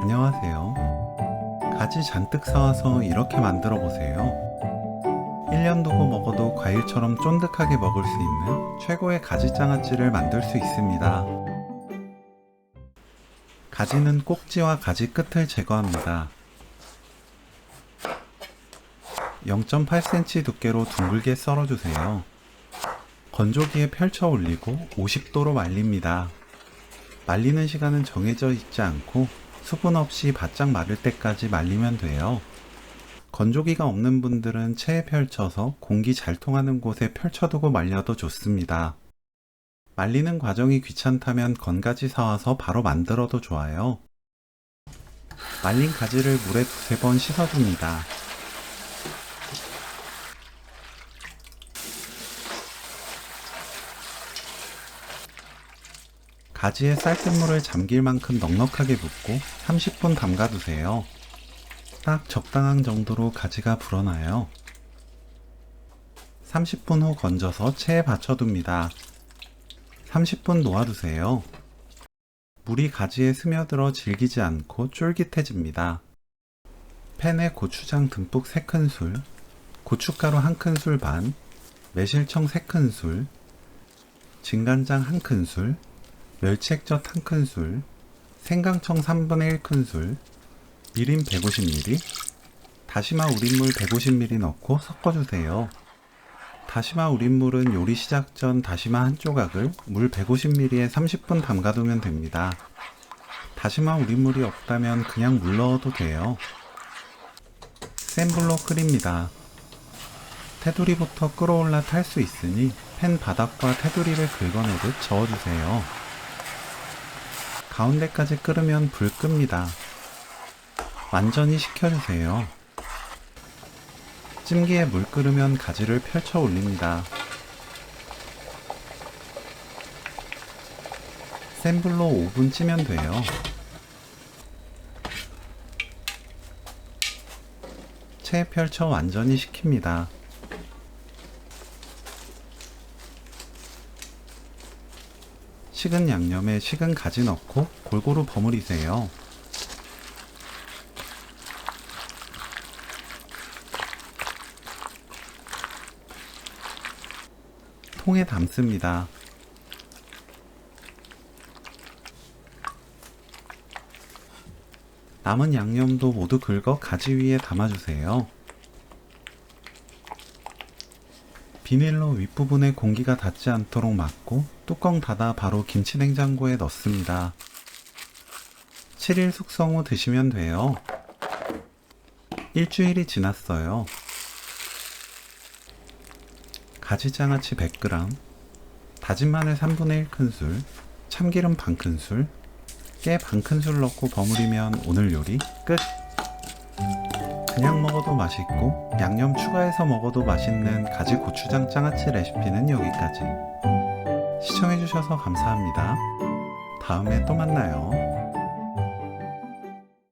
안녕하세요. 가지 잔뜩 사와서 이렇게 만들어 보세요. 1년 두고 먹어도 과일처럼 쫀득하게 먹을 수 있는 최고의 가지 장아찌를 만들 수 있습니다. 가지는 꼭지와 가지 끝을 제거합니다. 0.8cm 두께로 둥글게 썰어주세요. 건조기에 펼쳐 올리고 50도로 말립니다. 말리는 시간은 정해져 있지 않고 수분 없이 바짝 마를 때까지 말리면 돼요. 건조기가 없는 분들은 체에 펼쳐서 공기 잘 통하는 곳에 펼쳐두고 말려도 좋습니다. 말리는 과정이 귀찮다면 건가지 사와서 바로 만들어도 좋아요. 말린 가지를 물에 두세 번 씻어줍니다. 가지에 쌀뜨물을 잠길 만큼 넉넉하게 붓고 30분 담가두세요. 딱 적당한 정도로 가지가 불어나요. 30분 후 건져서 체에 받쳐둡니다. 30분 놓아두세요. 물이 가지에 스며들어 질기지 않고 쫄깃해집니다. 팬에 고추장 듬뿍 3큰술, 고춧가루 1큰술 반, 매실청 3큰술, 진간장 1큰술, 멸치액젓 1큰술, 생강청 3분의 1큰술, 미림 150ml, 다시마 우린물 150ml 넣고 섞어주세요. 다시마 우린물은 요리 시작 전 다시마 한 조각을 물 150ml에 30분 담가두면 됩니다. 다시마 우린물이 없다면 그냥 물 넣어도 돼요. 센 불로 끓입니다. 테두리부터 끓어올라 탈 수 있으니 팬 바닥과 테두리를 긁어내듯 저어주세요. 가운데까지 끓으면 불 끕니다. 완전히 식혀주세요. 찜기에 물 끓으면 가지를 펼쳐 올립니다. 센 불로 5분 찌면 돼요. 체에 펼쳐 완전히 식힙니다. 식은 양념에 식은 가지 넣고 골고루 버무리세요. 통에 담습니다. 남은 양념도 모두 긁어 가지 위에 담아주세요. 비닐로 윗부분에 공기가 닿지 않도록 막고 뚜껑 닫아 바로 김치냉장고에 넣습니다. 7일 숙성 후 드시면 돼요. 일주일이 지났어요. 가지장아찌 100g, 다진 마늘 3분의 1큰술, 참기름 반큰술, 깨 반큰술 넣고 버무리면 오늘 요리 끝! 그냥 먹어도 맛있고 양념 추가해서 먹어도 맛있는 가지 고추장 장아찌 레시피는 여기까지. 시청해주셔서 감사합니다. 다음에 또 만나요.